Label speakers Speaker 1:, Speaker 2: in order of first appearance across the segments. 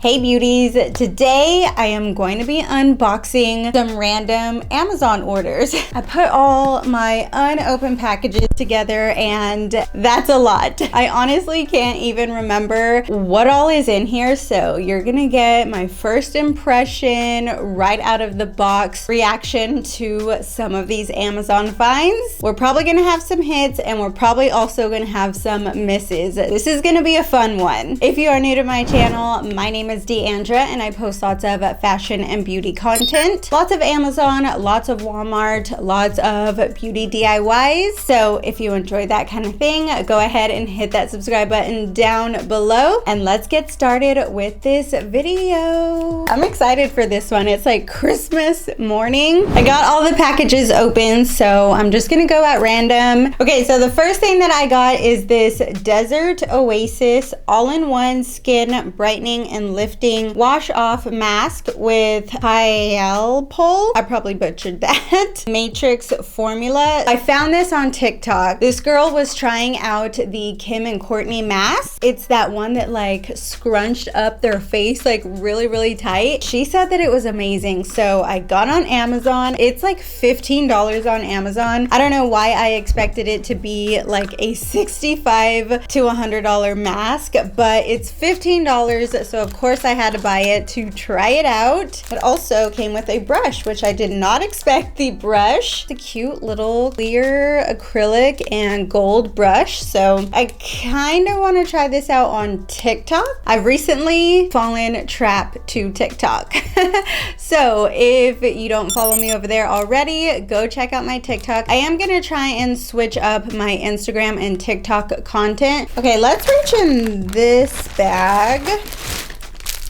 Speaker 1: Hey beauties, today I am going to be unboxing some random Amazon orders. I put all my unopened packages together and that's a lot. I honestly can't even remember what all is in here, so you're gonna get my first impression right out of the box reaction to some of these Amazon finds. We're probably gonna have some hits and we're probably also gonna have some misses. This is gonna be a fun one. If you are new to my channel, my name is Deandra and I post lots of fashion and beauty content. Lots of Amazon, lots of Walmart, lots of beauty DIYs. So if you enjoy that kind of thing, go ahead and hit that subscribe button down below and let's get started with this video. I'm excited for this one. It's like Christmas morning. I got all the packages open, so I'm just gonna go at random. Okay, so the first thing that I got is this Desert Oasis all-in-one skin brightening and lifting wash off mask with Hyalpol. I probably butchered that. Matrix formula. I found this on TikTok. This girl was trying out the Kim and Courtney mask. It's that one that like scrunched up their face like really tight. She said that it was amazing, so I got on Amazon. It's like $15 on Amazon. I don't know why I expected it to be like a $65 to $100 mask, but it's $15, so of course I had to buy it to try it out. It also came with a brush, which I did not expect the brush. It's a cute little clear acrylic and gold brush, so I kind of want to try this out on TikTok. I've recently fallen trap to TikTok. So if you don't follow me over there already, go check out my TikTok. I am gonna try and switch up my Instagram and TikTok content. Okay, let's reach in this bag.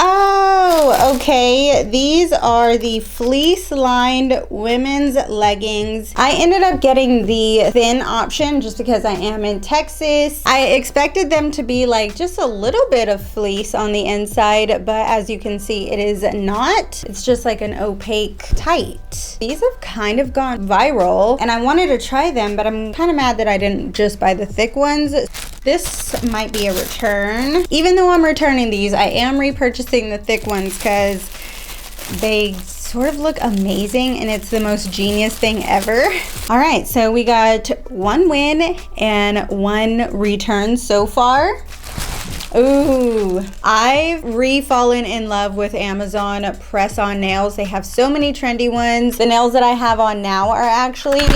Speaker 1: Oh, okay. These are the fleece lined women's leggings. I ended up getting the thin option just because I am in Texas. I expected them to be like just a little bit of fleece on the inside, but as you can see, it is not. It's just like an opaque tight. These have kind of gone viral and I wanted to try them, but I'm kind of mad that I didn't just buy the thick ones. This might be a return. Even though I'm returning these, I am repurchasing the thick ones because they sort of look amazing and it's the most genius thing ever. All right, so we got one win and one return so far. Ooh, I've re-fallen in love with Amazon press-on nails. They have so many trendy ones. The nails that I have on now are actually...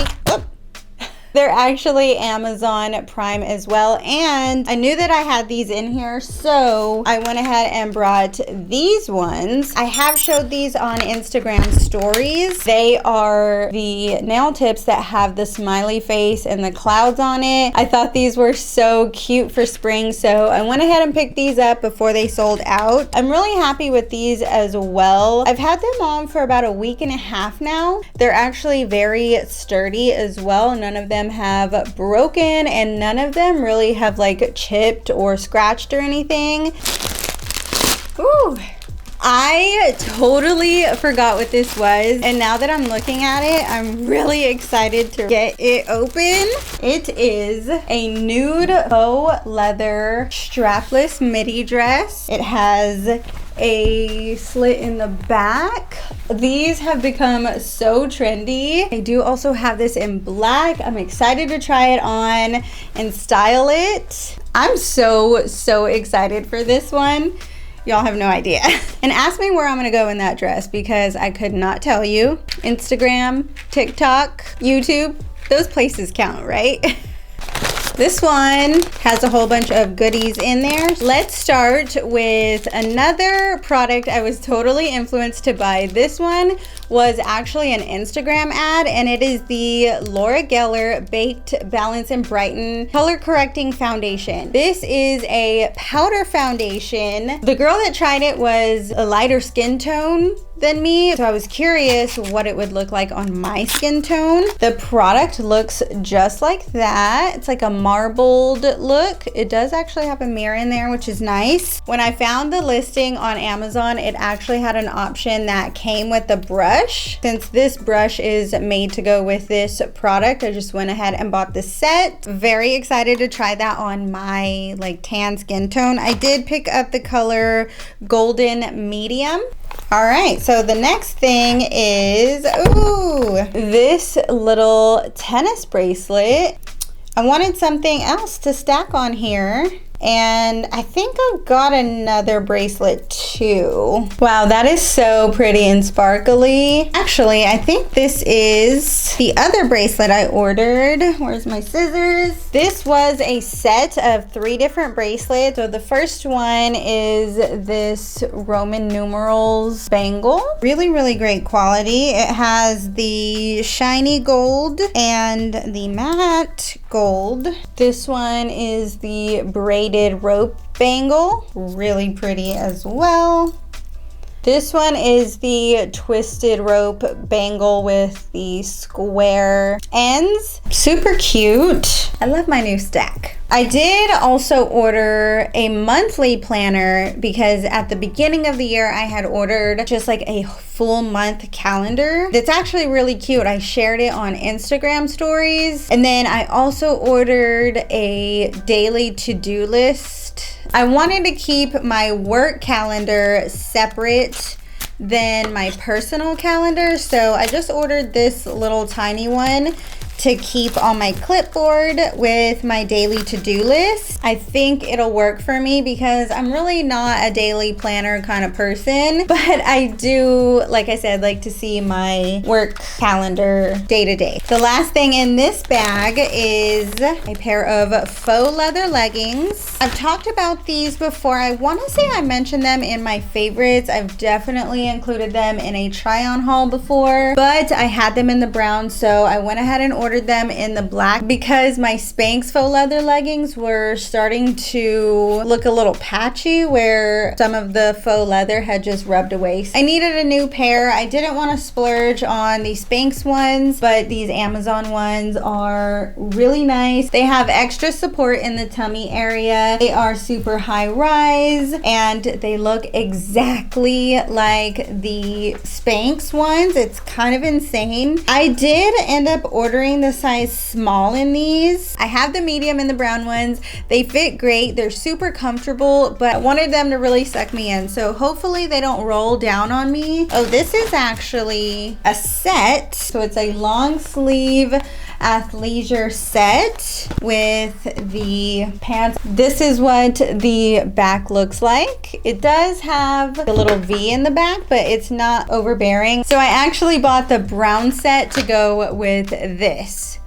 Speaker 1: They're actually Amazon Prime as well, and I knew that I had these in here, so I went ahead and brought these ones. I have showed these on Instagram stories. They are the nail tips that have the smiley face and the clouds on it. I thought these were so cute for spring, so I went ahead and picked these up before they sold out. I'm really happy with these as well. I've had them on for about a week and a half now. They're actually very sturdy as well. None of them have broken and none of them really have like chipped or scratched or anything. Ooh, I totally forgot what this was, and now that I'm looking at it, I'm really excited to get it open. It is a nude faux leather strapless midi dress. It has a slit in the back. These have become so trendy. I do also have this in black. I'm excited to try it on and style it. I'm so excited for this one. Y'all have no idea. And ask me where I'm gonna go in that dress because I could not tell you. Instagram, TikTok, YouTube, those places count, right? This one has a whole bunch of goodies in there. Let's start with another product I was totally influenced to buy. This one was actually an Instagram ad, and it is the Laura Geller Baked Balance and Brighten Color Correcting Foundation. This is a powder foundation. The girl that tried it was a lighter skin tone, than me, so I was curious what it would look like on my skin tone. The product looks just like that. It's like a marbled look. It does actually have a mirror in there, which is nice. When I found the listing on Amazon, it actually had an option that came with the brush. Since this brush is made to go with this product, I just went ahead and bought the set. Very excited to try that on my like tan skin tone. I did pick up the color Golden Medium. All right, so the next thing is, ooh, this little tennis bracelet. I wanted something else to stack on here, and I think I got another bracelet too. Wow, that is so pretty and sparkly. Actually, I think this is the other bracelet I ordered. Where's my scissors? This was a set of 3 different bracelets. So the first one is this Roman numerals bangle. Really, really great quality. It has the shiny gold and the matte gold. This one is the braided rope bangle, really pretty as well. This one is the twisted rope bangle with the square ends. Super cute. I love my new stack. I did also order a monthly planner because at the beginning of the year I had ordered just like a full month calendar. That's actually really cute. I shared it on Instagram stories. And then I also ordered a daily to-do list. I wanted to keep my work calendar separate than my personal calendar, so I just ordered this little tiny one to keep on my clipboard with my daily to-do list. I think it'll work for me because I'm really not a daily planner kind of person, but I do, like I said, like to see my work calendar day to day. The last thing in this bag is a pair of faux leather leggings. I've talked about these before. I want to say I mentioned them in my favorites. I've definitely included them in a try-on haul before, but I had them in the brown, so I went ahead and ordered them in the black because my Spanx faux leather leggings were starting to look a little patchy where some of the faux leather had just rubbed away. I needed a new pair. I didn't want to splurge on the Spanx ones, but these Amazon ones are really nice. They have extra support in the tummy area. They are super high rise and they look exactly like the Spanx ones. It's kind of insane. I did end up ordering the size small in these. I have the medium and the brown ones. They fit great. They're super comfortable, but I wanted them to really suck me in. So hopefully they don't roll down on me. Oh, this is actually a set. So it's a long sleeve athleisure set with the pants. This is what the back looks like. It does have a little V in the back, but it's not overbearing. So I actually bought the brown set to go with this.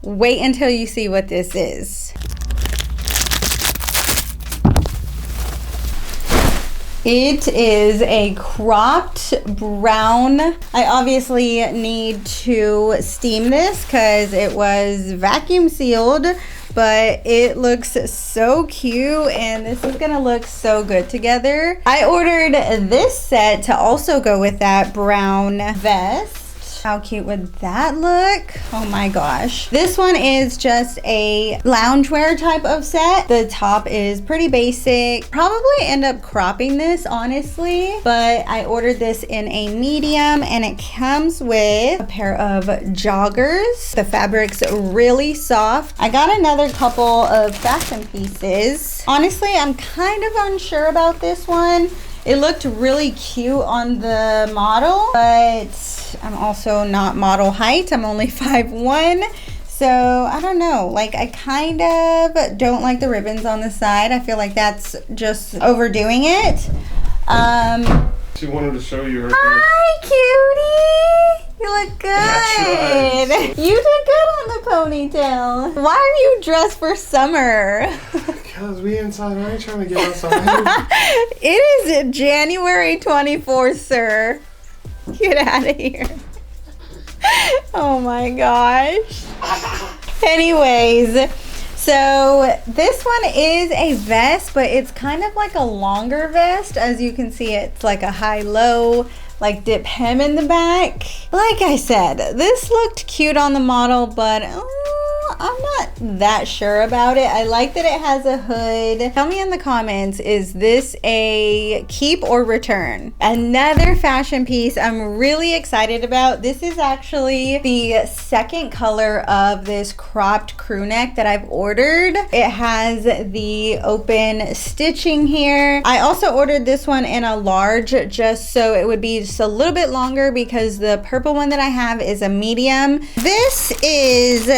Speaker 1: Wait until you see what this is. It is a cropped brown. I obviously need to steam this because it was vacuum sealed, but it looks so cute and this is gonna look so good together. I ordered this set to also go with that brown vest. How cute would that look? Oh my gosh. This one is just a loungewear type of set. The top is pretty basic. Probably end up cropping this, honestly, but I ordered this in a medium and it comes with a pair of joggers. The fabric's really soft. I got another couple of fashion pieces. Honestly, I'm kind of unsure about this one. It looked really cute on the model, but I'm also not model height. I'm only 5'1". So I don't know, like I kind of don't like the ribbons on the side. I feel like that's just overdoing it.
Speaker 2: She wanted to show you her.
Speaker 1: Hi, cutie. You look good. Right. You did good on the ponytail. Why are you dressed for summer?
Speaker 2: Because we inside. I ain't trying to get outside.
Speaker 1: It is January 24th, sir. Get out of here. Oh my gosh. Anyways, So this one is a vest, but it's kind of like a longer vest. As you can see, it's like a high-low, like dip hem in the back. Like I said, this looked cute on the model, but I'm not that sure about it. I like that it has a hood. Tell me in the comments, is this a keep or return? Another fashion piece I'm really excited about. This is actually the second color of this cropped crew neck that I've ordered. It has the open stitching here. I also ordered this one in a large just so it would be just a little bit longer because the purple one that I have is a medium. This is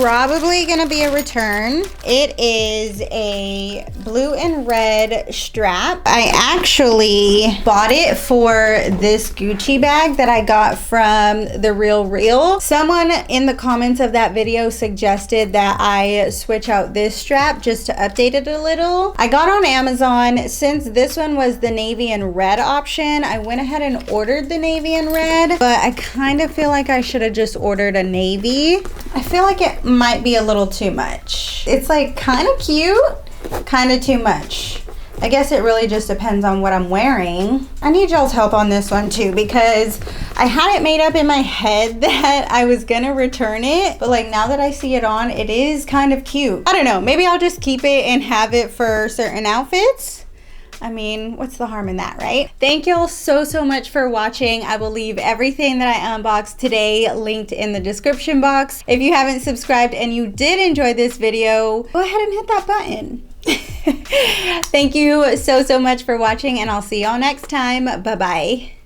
Speaker 1: probably gonna be a return. It is a blue and red strap. I actually bought it for this Gucci bag that I got from The Real. Someone in the comments of that video suggested that I switch out this strap just to update it a little. I got on Amazon. Since this one was the navy and red option, I went ahead and ordered the navy and red, but I kind of feel like I should have just ordered a navy. I feel like it might be a little too much. It's like kind of cute, kind of too much. I guess it really just depends on what I'm wearing. I need y'all's help on this one too, because I had it made up in my head that I was gonna return it, but like now that I see it on, it is kind of cute. I don't know, maybe I'll just keep it and have it for certain outfits. I mean, what's the harm in that, right? Thank y'all so much for watching. I will leave everything that I unboxed today linked in the description box. If you haven't subscribed and you did enjoy this video, go ahead and hit that button. Thank you so much for watching, and I'll see y'all next time. Bye-bye.